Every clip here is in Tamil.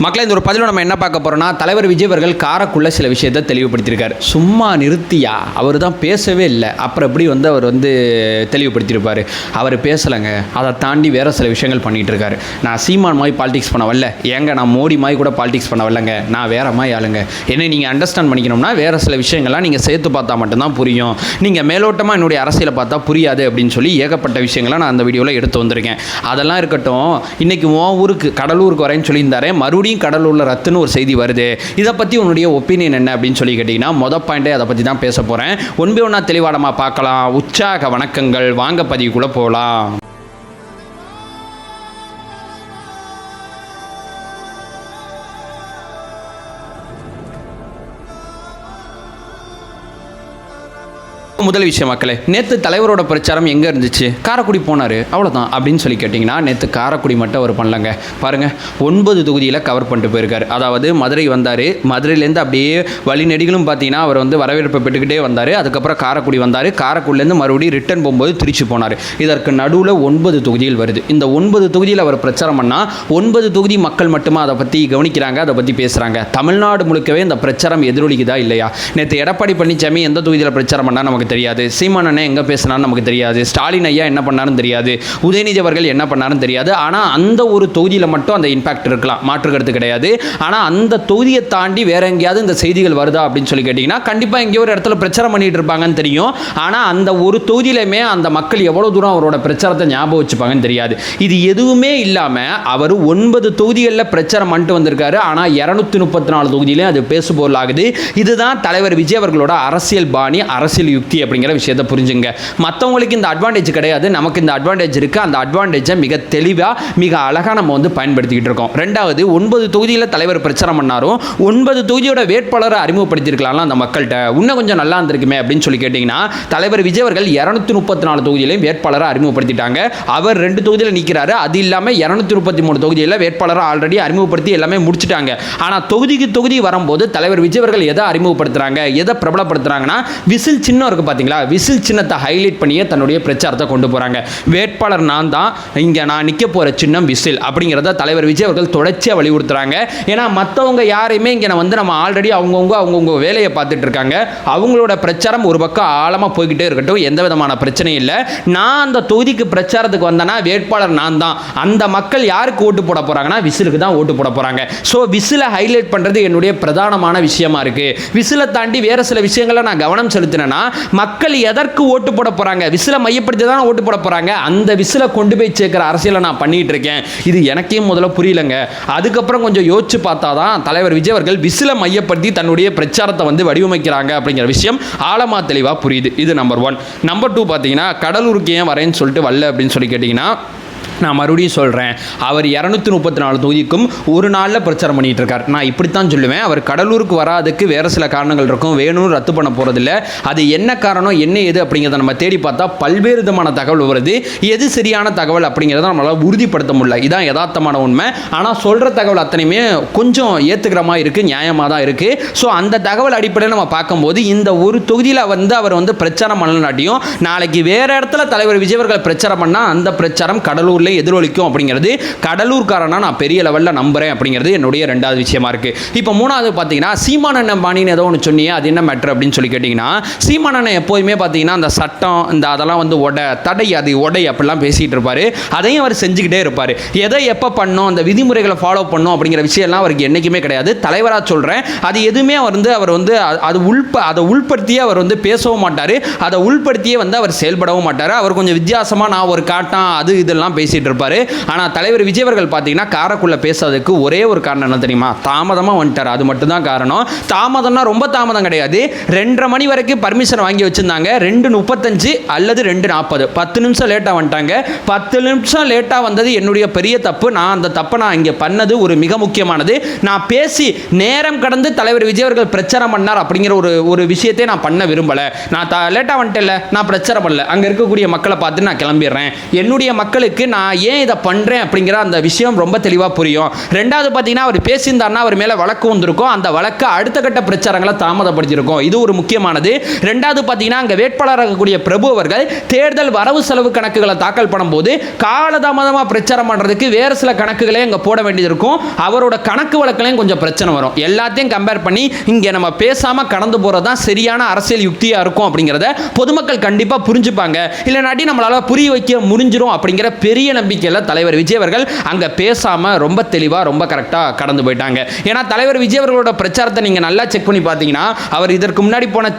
மக்களை இந்த ஒரு பதிவில் நம்ம என்ன பார்க்க போகிறோம்னா, தலைவர் விஜய் அவர்கள் காரக்குள்ள சில விஷயத்தை தெளிவுபடுத்தியிருக்காரு. சும்மா நிறுத்தியா, அவர் தான் பேசவே இல்லை, அப்புறம் எப்படி அவர் தெளிவுபடுத்தியிருப்பார். அவர் பேசலைங்க, அதை தாண்டி வேறு சில விஷயங்கள் பண்ணிகிட்டு இருக்காரு. நான் சீமான் மாதிரி பாலிடிக்ஸ் பண்ண வரல, ஏங்க நான் மோடி மாதிரி கூட பாலிடிக்ஸ் பண்ண வரலங்க, நான் வேறு மாதிரி ஆளுங்க. என்ன நீங்கள் அண்டர்ஸ்டாண்ட் பண்ணிக்கணும்னா வேறு சில விஷயங்கள்லாம் நீங்கள் சேர்த்து பார்த்தா மட்டும்தான் புரியும். நீங்கள் மேலோட்டமாக என்னுடைய அரசியலை பார்த்தா புரியாது அப்படின்னு சொல்லி ஏகப்பட்ட விஷயங்களை நான் அந்த வீடியோவில் எடுத்து வந்திருக்கேன். அதெல்லாம் இருக்கட்டும், இன்றைக்கி உன் ஊருக்கு கடலூருக்கு வரேன்னு சொல்லியிருந்தாரே, மறுபடியும் கடலூர்ல ரத்துன்னு ஒரு செய்தி வருது. இதை பற்றி உன்னுடைய ஒப்பீனியன் என்ன அப்படின்னு சொல்லி கேட்டிங்கன்னா, மொதல் பாயிண்டே அதை பற்றி தான் பேச போகிறேன். ஒன்பே ஒன்றா தெளிவாடமாக பார்க்கலாம். உற்சாக வணக்கங்கள், வாங்க பதிவுக்குள்ளே போகலாம். முதல் விஷயம் மக்களே, நேற்று தலைவரோட பிரச்சாரம் எங்கே இருந்துச்சு? காரைக்குடி போனார், அவ்வளோதான். அப்படின்னு சொல்லி கேட்டிங்கன்னா, நேற்று காரைக்குடி மட்டும் அவர் பண்ணலங்க. பாருங்கள், 9 தொகுதியில் கவர் பண்ணிட்டு போயிருக்காரு. அதாவது மதுரை வந்தார், மதுரையிலேருந்து அப்படியே வழிநெடுகளும் பார்த்தீங்கன்னா அவர் வரவேற்பை பெற்றுக்கிட்டே வந்தார். அதுக்கப்புறம் காரைக்குடி வந்தார், காரைக்குடிலேருந்து மறுபடியும் ரிட்டர்ன் போகும்போது திருச்சி போனார். இதற்கு நடுவில் 9 தொகுதிகள் வருது. இந்த 9 தொகுதியில் அவர் பிரச்சாரம் பண்ணால் 9 தொகுதி மக்கள் மட்டுமா அதை பற்றி கவனிக்கிறாங்க, அதை பற்றி பேசுகிறாங்க. தமிழ்நாடு முழுக்கவே இந்த பிரச்சாரம் எதிரொலிக்குதா இல்லையா? நேற்று எடப்பாடி பழனிசாமி எந்த தொகுதியில் பிரச்சாரம் பண்ணால் நமக்கு தெரியாது. சீமான் அண்ணன் எங்கே பேசினான்னு நமக்கு தெரியாது. ஸ்டாலின் ஐயா என்ன பண்ணாருன்னு தெரியாது. உதயநிதி அவர்கள் என்ன பண்ணாருன்னு தெரியாது. ஆனால் அந்த ஒரு தொகுதியில் மட்டும் அந்த இம்பாக்ட் இருக்கலாம், மாற்று கருத்து கிடையாது. ஆனால் அந்த தொகுதியை தாண்டி வேற எங்கேயாவது இந்த செய்திகள் வருதா அப்படின்னு சொல்லி கேட்டிங்கன்னா, கண்டிப்பாக எங்கேயோ ஒரு இடத்துல பிரச்சாரம் பண்ணிட்டு இருப்பாங்கன்னு தெரியும். ஆனால் அந்த ஒரு தொகுதியிலுமே அந்த மக்கள் எவ்வளோ தூரம் அவரோட பிரச்சாரத்தை ஞாபகம் வச்சுப்பாங்கன்னு தெரியாது. இது எதுவுமே இல்லாமல் அவர் 9 தொகுதிகளில் பிரச்சாரம் பண்ணிட்டு வந்திருக்காரு. ஆனால் 234 தொகுதியிலையும் அது பேசுபொருள் ஆகுது. இதுதான் தலைவர் விஜய் அவர்களோட அரசியல் பாணி, அரசியல் யுக்தி அப்படிங்கிற விஷயத்தை புரிஞ்சுங்க. மற்றவங்களுக்கு இந்த அட்வான்டேஜ் கிடையாது, நமக்கு இந்த அட்வான்டேஜ் இருக்குது. அந்த அட்வான்டேஜை மிக தெளிவாக மிக அழகாக நம்ம பயன்படுத்திக்கிட்டு இருக்கோம். ரெண்டாவது, 9 தொகுதியில் தலைவர் பிரச்சாரம் பண்ணாரும், 9 தொகுதியோட வேட்பாளரை அறிமுகப்படுத்தியிருக்கலாம் அந்த மக்கள்கிட்ட. இன்னும் கொஞ்சம் நல்லா இருந்திருக்குமே அப்படின்னு சொல்லி கேட்டிங்கன்னா, தலைவர் விஜய் அவர்கள் 234 தொகுதியிலையும் வேட்பாளரை அறிமுகப்படுத்திட்டாங்க. அவர் 2 தொகுதியில் நிற்கிறாரு. அது இல்லாமல் 233 தொகுதியில் வேட்பாளரை ஆல்ரெடி அறிமுகப்படுத்தி எல்லாமே முடிச்சுட்டாங்க. ஆனால் தொகுதிக்கு தொகுதி வரும்போது தலைவர் விஜய் அவர்கள் எதை அறிமுகப்படுத்துகிறாங்க, எதை பிரபலப்படுத்துகிறாங்கன்னா, விசில் சின்னம் இருக்குது பார்த்தீங்களா, விசில் சின்னத்தை ஹைலைட் பண்ணியே தன்னுடைய பிரச்சாரத்தை கொண்டு போகிறாங்க. வேட்பாளர் நான் தான், இங்கே நான் நிற்க போகிற சின்னம் விசில் அப்படிங்கிறத தலைவர் விஜய் அவர்கள் தொடர்ச்சியாக வலியுறுத்துறாங்க. ஏன்னா மற்றவங்க யாரையுமே இங்கே நம்ம ஆல்ரெடி அவங்கவுங்க வேலையை பார்த்துட்டு இருக்காங்க. அவங்களோட பிரச்சாரம் ஒரு பக்கம் ஆழமாக போய்கிட்டே இருக்கட்டும், எந்த விதமான பிரச்சனையும் இல்லை. நான் அந்த தொகுதிக்கு பிரச்சாரத்துக்கு வந்தேன்னா வேட்பாளர் நான் தான். அந்த மக்கள் யாருக்கு ஓட்டு போட போகிறாங்கன்னா விசிலுக்கு தான் ஓட்டு போட போகிறாங்க. ஸோ விசிலை ஹைலைட் பண்ணுறது என்னுடைய பிரதானமான விஷயமா இருக்குது. விசிலை தாண்டி வேறு சில விஷயங்களை நான் கவனம் செலுத்தினேன்னா, மக்கள் எதற்கு ஓட்டு போட போறாங்க, விசிலை மையப்படுத்தி தான் ஓட்டு போட போறாங்க. அந்த விசிலை கொண்டு போய் சேர்க்கிற அரசியலை நான் பண்ணிட்டு இருக்கேன். இது எனக்கே முதல்ல புரியலங்க. அதுக்கப்புறம் கொஞ்சம் யோசிச்சு பார்த்தா தான் தலைவர் விஜய் அவர்கள் விசிலை மையப்படுத்தி தன்னுடைய பிரச்சாரத்தை வடிவமைக்கிறாங்க அப்படிங்கிற விஷயம் ஆழமா தெளிவா புரியுது. இது நம்பர் 1. நம்பர் 2 பார்த்தீங்கன்னா, கடலூருக்கு ஏன் வரேன்னு சொல்லிட்டு வரல அப்படின்னு சொல்லி கேட்டிங்கன்னா, நான் மறுபடியும் சொல்கிறேன், அவர் 234 தொகுதிக்கும் ஒரு நாளில் பிரச்சாரம் பண்ணிகிட்டு இருக்கார். நான் இப்படித்தான் சொல்லுவேன். அவர் கடலூருக்கு வராதுக்கு வேறு சில காரணங்கள் இருக்கும், வேணும்னு ரத்து பண்ண போகிறதில்ல. அது என்ன காரணம், என்ன ஏது அப்படிங்கிறத நம்ம தேடி பார்த்தா பல்வேறு விதமான தகவல் வருது. எது சரியான தகவல் அப்படிங்கிறத நம்மளால் உறுதிப்படுத்த முடியல. இதான் யதார்த்தமான உண்மை. ஆனால் சொல்கிற தகவல் அத்தனையுமே கொஞ்சம் ஏற்றுக்கிற மாதிரி இருக்குது, நியாயமாக தான் இருக்குது. ஸோ அந்த தகவல் அடிப்படையில் நம்ம பார்க்கும்போது இந்த ஒரு தொகுதியில் அவர் பிரச்சாரம் பண்ணலாட்டியும் நாளைக்கு வேறு இடத்துல தலைவர் விஜய் அவர்கள் பிரச்சாரம் பண்ணால் அந்த பிரச்சாரம் கடலூரில் எதிரொலிக்கும் அப்படிங்கிறது கடலூர்காரனா நான் பெரிய லெவலில் நம்புறேன் அப்படிங்கிறது என்னுடைய 2வது விஷயமா இருக்கு. இப்போ 3வது பார்த்தீங்கன்னா, சீமான் அண்ணன் பாணின்னு ஏதோ ஒன்று சொன்னீங்க, அது என்ன மேட்ரு அப்படின்னு சொல்லி கேட்டிங்கன்னா, சீமான் அண்ணன் எப்போதுமே பார்த்தீங்கன்னா அந்த சட்டம் இந்த அதெல்லாம் தடை அது உடை அப்படிலாம் பேசிகிட்டு இருப்பார். அதையும் அவர் செஞ்சுக்கிட்டே இருப்பார். எதை எப்போ பண்ணணும், அந்த விதிமுறைகளை ஃபாலோ பண்ணணும் அப்படிங்கிற விஷயம்லாம் அவருக்கு என்றைக்குமே கிடையாது. தலைவராக சொல்கிறேன், அது எதுவுமே அவர் அதை உள்படுத்தியே அவர் பேசவும் மாட்டார், அதை உள்படுத்தியே அவர் செயல்படவும் மாட்டார். அவர் கொஞ்சம் வித்தியாசமாக நான் ஒரு காட்டான் அது இதெல்லாம் பேசிட்டு இருப்பாரு. ஆனா தலைவர் விஜய் அவர்கள் பாத்தீங்கன்னா காரைக்குள்ள பேசாததுக்கு ஒரே ஒரு காரணம் என்ன தெரியுமா? தாமதமா வந்துட்டார். அது மட்டும் தான் காரணம். தாமதம்னா ரொம்ப தாமதம் கிடையாது. 2:30 மணி வரைக்கும் பர்மிஷன் வாங்கி வச்சிருந்தாங்க. 2:35 அல்லது 2:40, 10 நிமிஷம் லேட்டா வந்துட்டாங்க. 10 நிமிஷம் லேட்டா வந்தது என்னுடைய பெரிய தப்பு. நான் அந்த தப்பை நான் இங்க பண்ணது ஒரு மிக முக்கியமானது. நான் பேசி நேரம் கடந்து தலைவர் விஜய் அவர்கள் பிரச்சாரம் பண்ணார் அப்படிங்கிற ஒரு விஷயத்தை நான் பண்ண விரும்பல. நான் லேட்டா வந்துட்டேன்ல, நான் பிரச்சாரம் பண்ணல. அங்க இருக்கக்கூடிய மக்களை பார்த்து நான் கிளம்பிடுறேன். என்னுடைய மக்களுக்கு நான் நான் ஏன் இதை பண்ணுறேன் அப்படிங்கிற அந்த விஷயம் ரொம்ப தெளிவாக புரியும். ரெண்டாவது பார்த்தீங்கன்னா அவர் பேசியிருந்தாருன்னா அவர் மேலே வழக்கு வந்திருக்கும், அந்த வழக்கு அடுத்த கட்ட பிரச்சாரங்களை தாமதப்படுத்தியிருக்கும். இது ஒரு முக்கியமானது. ரெண்டாவது பார்த்தீங்கன்னா அங்கே வேட்பாளராக இருக்கக்கூடிய பிரபு அவர்கள் தேர்தல் வரவு செலவு கணக்குகளை தாக்கல் பண்ணும்போது காலதாமதமாக பிரச்சாரம் பண்ணுறதுக்கு வேறு சில கணக்குகளே அங்கே போட வேண்டியது இருக்கும். அவரோட கணக்கு வழக்கிலையும் கொஞ்சம் பிரச்சனை வரும். எல்லாத்தையும் கம்பேர் பண்ணி இங்கே நம்ம பேசாமல் கடந்து போகிறது தான் சரியான அரசியல் யுக்தியாக இருக்கும் அப்படிங்கிறத பொதுமக்கள் கண்டிப்பாக புரிஞ்சுப்பாங்க. இல்லைனாட்டி நம்மளால் புரிய வைக்க முடிஞ்சிடும் அப்படிங்கிற பெரிய நம்பிக்கையில் தலைவர் விஜய் அவர்கள் அங்கே பேசாமல் ரொம்ப தெளிவாக ரொம்ப கரெக்டாக கடந்து போயிட்டாங்க. ஏன்னா தலைவர் விஜய் அவர்களோட பிரச்சாரத்தை நீங்கள் நல்லா செக் பண்ணி பார்த்தீங்கன்னா அவர் இதற்கு முன்னாடி போன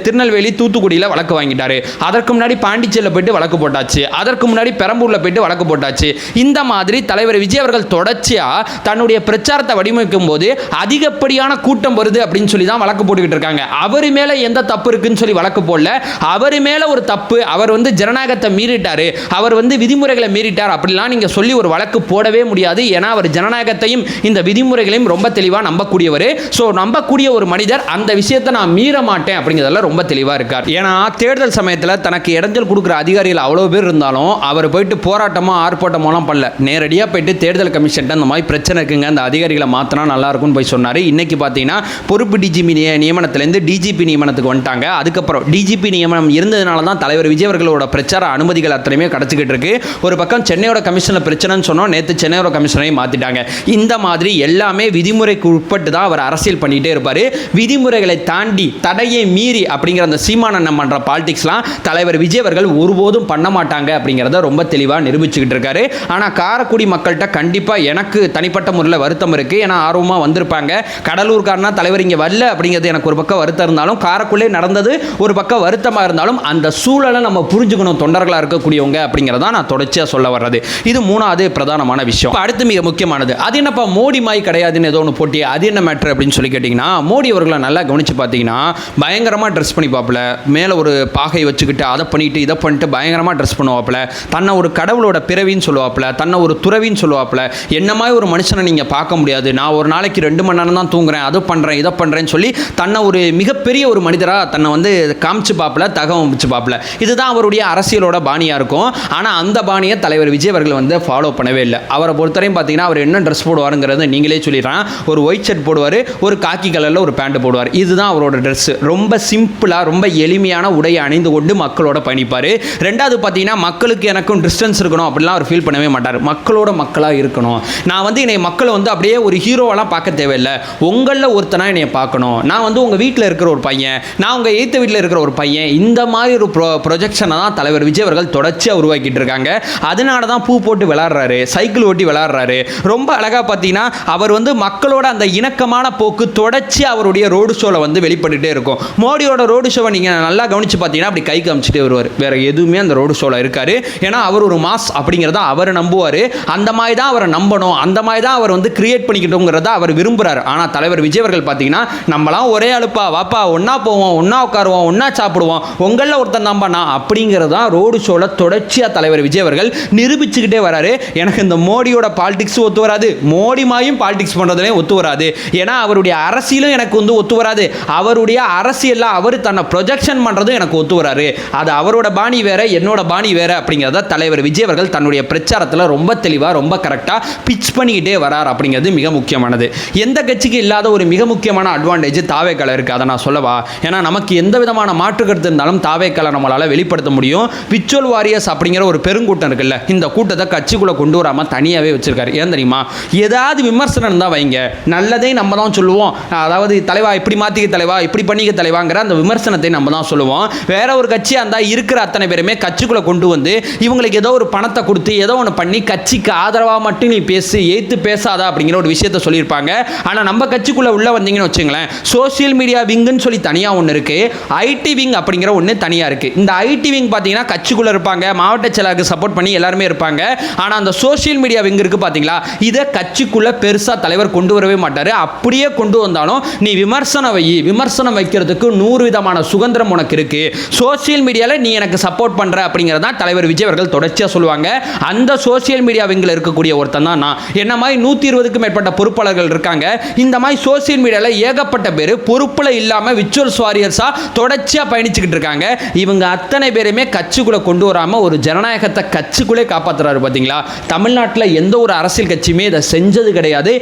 திருநெல்வேலி தூத்துக்குடியில் வழக்கு வாங்கிட்டாரு. அதற்கு முன்னாடி பாண்டிச்சேரியில் போயிட்டு வழக்கு போட்டாச்சு. அதற்கு முன்னாடி பெரம்பூரில் போயிட்டு வழக்கு போட்டாச்சு. இந்த மாதிரி தலைவர் விஜய் அவர்கள் தொடர்ச்சியாக தன்னுடைய பிரச்சாரத்தை வடிவமைக்கும் போது அதிகப்படியான கூட்டம் வருது அப்படின்னு சொல்லி தான் வழக்கு போட்டுக்கிட்டு இருக்காங்க. அவர் மேலே எந்த தப்பு இருக்குன்னு சொல்லி வழக்கு போடல. அவர் மேலே ஒரு தப்பு, அவர் ஜனநாயகத்தை மீறிட்டாரு, அவர் விதிமுறைகளை மீறிட்டார் அப்படிலாம் நீங்கள் சொல்லி ஒரு வழக்கு போடவே முடியாது. ஏன்னா அவர் ஜனநாயகத்தையும் இந்த விதிமுறைகளையும் ரொம்ப தெளிவாக நம்பக்கூடியவர். ஸோ நம்பக்கூடிய ஒரு மனிதர் அந்த விஷயத்தை நான் மீற மாட்டேன் அப்படிங்கிறதெல்லாம் ரொம்ப தெளிவாக இருக்கார். ஏன்னா தேர்தல் சமயத்தில் தனக்கு இடைஞ்சல் கொடுக்குற அதிகாரிகள் அவ்வளோ பேர் இருந்தாலும் அவர் போயிட்டு போராட்டமோ ஆர்ப்பாட்டமோலாம் பண்ணல. நேரடியாக போயிட்டு தேர்தல் கமிஷன் இந்த மாதிரி பிரச்சனை இருக்குங்க, அந்த அதிகாரிகளை மாற்றினா நல்லா இருக்கும்னு போய் சொன்னார். இன்னைக்கு பார்த்தீங்கன்னா பொறுப்பு டிஜிபி நியமனத்திலேருந்து டிஜிபி நியமனத்துக்கு வந்துட்டாங்க. அதுக்கப்புறம் டிஜிபி நியமனம் இருந்ததுனால தான் தலைவர் விஜய் அவர்களோட பிரச்சார அனுமதிகள் அத்தனையுமே கிடச்சிக்கிட்டு இருக்கு. ஒரு பக்கம் சென்னையோட கமிஷனில் பிரச்சனைன்னு சொன்னோம், நேற்று சென்னையோட கமிஷனையும் மாற்றிட்டாங்க. இந்த மாதிரி எல்லாமே விதிமுறைக்கு உட்பட்டு தான் அவர் அரசியல் பண்ணிகிட்டே இருப்பார். விதிமுறைகளை தாண்டி தடையை மீறி அப்படிங்கிற அந்த சீமானண்ணம் பண்ணுற பாலிடிக்ஸ்லாம் தலைவர் விஜய் அவர்கள் ஒருபோதும் பண்ண மாட்டாங்க அப்படிங்கிறத ரொம்ப தெளிவாக நிரூபிச்சுக்கிட்டு இருக்காரு. ஆனால் காரைக்குடி மக்கள்கிட்ட கண்டிப்பாக எனக்கு தனிப்பட்ட முறையில் வருத்தம் இருக்குது. ஏன்னா ஆர்வமாக வந்திருப்பாங்க. கடலூர்காரனா தலைவர் இங்கே வரல அப்படிங்கிறது எனக்கு ஒரு பக்கம் வருத்தம் இருந்தாலும், காரைக்குள்ளே நடந்தது ஒரு பக்கம் வருத்தமாக இருந்தாலும் அந்த சூழலை நம்ம புரிஞ்சுக்கணும் தொண்டர்களாக இருக்கக்கூடியவங்க அப்படிங்கிறத நான் தொடர்ச்சியாக சொல்ல வர்றது. இது மூணாவது பிரதானமான விஷயம். அடுத்து மிக முக்கியமானது, அது என்னப்பா மோடி மாய் கிடையாதுன்னு ஏதோ ஒன்று போட்டி, அது என்ன மேட்ரு அப்படின்னு சொல்லி கேட்டிங்கன்னா, மோடி அவர்களை நல்லா கவனித்து பார்த்தீங்கன்னா பயங்கரமாக ட்ரெஸ் பண்ணி பார்ப்பல, மேலே ஒரு பாகை வச்சுக்கிட்டு அதை பண்ணிட்டு இதை பண்ணிட்டு பயங்கரமாக ட்ரெஸ் பண்ணுவாப்புல, தன்னை ஒரு கடவுளோட பிறவின்னு சொல்லுவாப்புல, தன்னை ஒரு துறவின்னு சொல்லுவாப்புல. என்ன மாதிரி ஒரு மனுஷனை நீங்கள் பார்க்க முடியாது. நான் ஒரு நாளைக்கு 2 மணி நேரம் தான் தூங்குறேன், அதை பண்ணுறேன் இதை பண்ணுறேன்னு சொல்லி தன்னை ஒரு மிகப்பெரிய ஒரு மனிதராக தன்னை காமிச்சு பார்ப்பல, தகவமைச்சு பார்ப்பல. இதுதான் அவருடைய அரசியலோட பாணியாக இருக்கும். ஆனால் அந்த பாணியை தலைவர் விஜய் அவர்கள் ஃபாலோ பண்ணவே இல்லை. அவரை பொறுத்தவரையும் பார்த்தீங்கன்னா அவர் என்ன ட்ரெஸ் போடுவாருங்கிறது நீங்களே சொல்லிடுறான். ஒரு ஒயிட் ஷர்ட் போடுவார், ஒரு காக்கி கலரில் ஒரு பேண்ட் போடுவார். இதுதான் அவரோட ட்ரெஸ். ரொம்ப சிம்பிளாக ரொம்ப எளிமையான உடையை அணிந்து கொண்டு மக்களோட பயணிப்பார். ரெண்டாவது பார்த்தீங்கன்னா மக்களுக்கு எனக்கும் டிஸ்டன்ஸ் இருக்கணும் அப்படிலாம் அவர் ஃபீல் பண்ணவே மாட்டார். மக்களோட மக்களாக இருக்கணும். நான் என்னை மக்களை அப்படியே ஒரு ஹீரோவெல்லாம் பார்க்க தேவையில்லை, உங்களில் ஒருத்தனா என்னை பார்க்கணும். நான் உங்கள் வீட்டில் இருக்கிற ஒரு பையன், நான் உங்கள் எய்த்த வீட்டில் இருக்கிற ஒரு பையன், இந்த மாதிரி ஒரு ப்ரொஜெக்ஷனை தான் தலைவர் விஜய் அவர்கள் தொடர்ச்சியாக உருவாக்கிட்டு இருக்காங்க. அதனால தான் பூ போட்டு விளாட்றாரு, சைக்கிள் ஓட்டி விளாட்றாரு. ரொம்ப அழகாக பார்த்தீங்கன்னா அவர் மக்களோட அந்த இணக்கமான போக்கு தொடர்ச்சி அவருடைய ரோடு ஷோவில் வெளிப்பட்டுட்டே இருக்கும். மோடியோட ரோடு ஷோவை நீங்கள் நல்லா கவனித்து பார்த்தீங்கன்னா அப்படி கை காமிச்சிட்டே வருவார். வேறு எதுவுமே அந்த ரோடு ஷோவில் இருக்காரு. ஏன்னா அவர் ஒரு மாஸ் அப்படிங்கிறத அவர் நம்புவார். அந்த மாதிரி தான் அவரை நம்பணும், அந்த மாதிரி தான் அவர் கிரியேட் பண்ணிக்கிட்டோங்கிறத அவர் விரும்புகிறார். ஆனால் தலைவர் விஜய் அவர்கள் பார்த்தீங்கன்னா நம்மளாம் ஒரே அழுப்பா வாப்பா, ஒன்றா போவோம், ஒன்றா உட்காருவோம், ஒன்றா சாப்பிடுவோம், உங்களில் ஒருத்தன் தான் பண்ணா அப்படிங்கிறது தான் ரோடு ஷோவில் தொடர்ச்சியாக தலைவர் விஜய் அவர்கள் நிரூபிச்சுக்கிட்டே வராரு. எனக்கு இந்த மோடியோட பாலிடிக்ஸ் ஒத்து வராது, மோடி மாயும் பாலிடிக்ஸ் பண்ணுறதுலேயும் ஒத்து வராது. ஏன்னா அவருடைய அரசியலும் எனக்கு ஒத்து வராது, அவருடைய அரசியலில் அவர் தன்னை ப்ரொஜெக்ஷன் பண்ணுறதும் எனக்கு ஒத்து வராரு. அது அவரோட பாணி வேற, என்னோட பாணி வேற அப்படிங்கிறத தலைவர் விஜய் அவர்கள் தன்னுடைய பிரச்சாரத்தில் ரொம்ப தெளிவாக ரொம்ப கரெக்டாக பிச் பண்ணிக்கிட்டே வரார் அப்படிங்கிறது மிக முக்கியமானது. எந்த கட்சிக்கு இல்லாத ஒரு மிக முக்கியமான அட்வான்டேஜ் தாவேக்கால இருக்குது. அதை நான் சொல்லவா? ஏன்னா நமக்கு எந்த விதமான மாற்று கருத்து இருந்தாலும் தாவேக்கால நம்மளால் வெளிப்படுத்த முடியும். விச்சுவல் வாரியர்ஸ் அப்படிங்கிற ஒரு பெருங்கூட்டம் இருக்குல்ல, இந்த கூட்டத்தை கட்சிக்குள்ளே கொண்டு வராமல் தனியாகவே வச்சிருக்காரு. ஏன் தெரியுமா? ஏதாவது விமர்சனம் தான் வைங்க, நல்லதே நம்ம தான் சொல்லுவோம். அதாவது தலைவா இப்படி மாற்றிக்க தலைவா, இப்படி பண்ணிக்க தலைவாங்கிற அந்த விமர்சனத்தை நம்ம தான் சொல்லுவோம். வேற ஒரு கட்சியாக இருந்தால் இருக்கிற அத்தனை பேருமே கட்சிக்குள்ளே கொண்டு வந்து இவங்களுக்கு ஏதோ ஒரு பணத்தை கொடுத்து ஏதோ ஒன்று பண்ணி கட்சிக்கு ஆதரவாக மட்டும் நீ பேசு, எய்த்து பேசாதா அப்படிங்கிற ஒரு விஷயத்த சொல்லியிருப்பாங்க. ஆனால் நம்ம கட்சிக்குள்ளே உள்ளே வந்தீங்கன்னு வச்சுங்களேன், சோசியல் மீடியா விங்குன்னு சொல்லி தனியாக ஒன்று இருக்குது, ஐடி விங் அப்படிங்கிற ஒன்று தனியாக இருக்குது. இந்த ஐடி விங் பார்த்தீங்கன்னா கட்சிக்குள்ளே இருப்பாங்க, மாவட்ட செயலாளருக்கு சப்போர்ட் பண்ணி எல்லாருமே இருப்பாங்க. ஆனால் அந்த சோசியல் மீடியா விங் இருக்குது பார்த்தீங்களா, இதை கட்சிக்குள்ளே பெருசாக தலைவர் கொண்டு வரவே மாட்டார். அப்படியே கொண்டு வந்தாலும் நீ விமர்சனம் வைக்கிறதுக்கு 100 விதமான சுதந்திரம் உனக்கு இருக்குது. சோசியல் மீடியாவில் நீ எனக்கு சப்போர்ட் பண்ணுற அப்படிங்கிறதா தலைவர் விஜய் அவர்கள் தொடர்ச்சியாக சொல்லுவாங்க. அந்த சோசியல் மீடியா விங்கில் இருக்கக்கூடிய ஒருத்தன் தான் நான். என்ன மாதிரி 120க்கும் மேற்பட்ட பொறுப்பாளர்கள் இருக்காங்க. இந்த மாதிரி சோசியல் மீடியாவில் ஏகப்பட்ட பேர் பொறுப்பில் இல்லாமல் விச்சுவல்ஸ் வாரியர்ஸாக தொடர்ச்சியாக பயணிச்சுக்கிட்டு இருக்காங்க. இவங்க அத்தனை பேருமே கட்சிக்குள்ளே கொண்டு வராமல் ஒரு ஜனநாயகத்தை கட்சிக்குள்ளே காப்பாற்றுறாரு பார்த்தீங்களா. தமிழ்நாட்டில் எந்த ஒரு அரசியல் கட்சியுமே இதை செஞ்சது கிடையாது.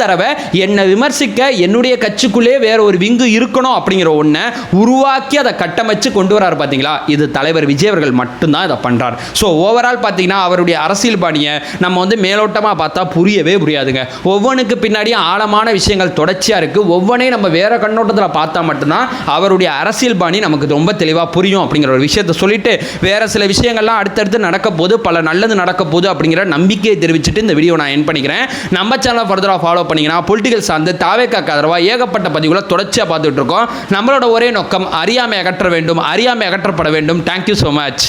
தடவை என்னை விமர்சிக்க என்னுடைய கட்சிக்குள்ளே வேற ஒரு விங்கு இருக்கணும் அப்படிங்கிற ஒன்றை உருவாக்கி அதை கட்டமைச்சு கொண்டு வராரு பார்த்தீங்களா. இது தலைவர் விஜய் அவர்கள் மட்டும்தான் இதை பண்றார். ஸோ ஓவரால் பார்த்தீங்கன்னா அவருடைய அரசியல் பாணியை நம்ம மேலோட்டமாக பார்த்தா புரியவே புரியாதுங்க. ஒவ்வொன்றுக்கு பின்னாடியும் ஆழமான விஷயங்கள் தொடர்ச்சியாக இருக்கு. ஒவ்வொன்றையும் நம்ம வேற கண்ணோட்டத்தில் பார்த்தா மட்டும்தான் அவருடைய அரசியல் பாணி நமக்கு ரொம்ப தெளிவாக புரியும் அப்படிங்கிற ஒரு விஷயத்தை சொல்லிட்டு வேற சில விஷயங்கள்லாம் அடுத்தடுத்து நடக்க போது, பல நல்லது நடக்க போகுது அப்படிங்கிற நம்பிக்கையை தெரிவிச்சுட்டு இந்த வீடியோ நான் என் பண்ணிக்கிறேன். நம்ம சேனலை ஃபர்தராக ஃபாலோ பண்ணிங்கன்னா பொலிட்டிக்கல் சார்ந்து தாவேக்காக்கு ஆதரவாக ஏகப்பட்ட பதிவுகளை தொடர்ச்சியாக பார்த்துட்டு இருக்கோம். நம்மளோட ஒரே நோக்கம் அறியாமை அகற்ற வேண்டும், அறியாமை அகற்றப்பட வேண்டும். Thank you so much.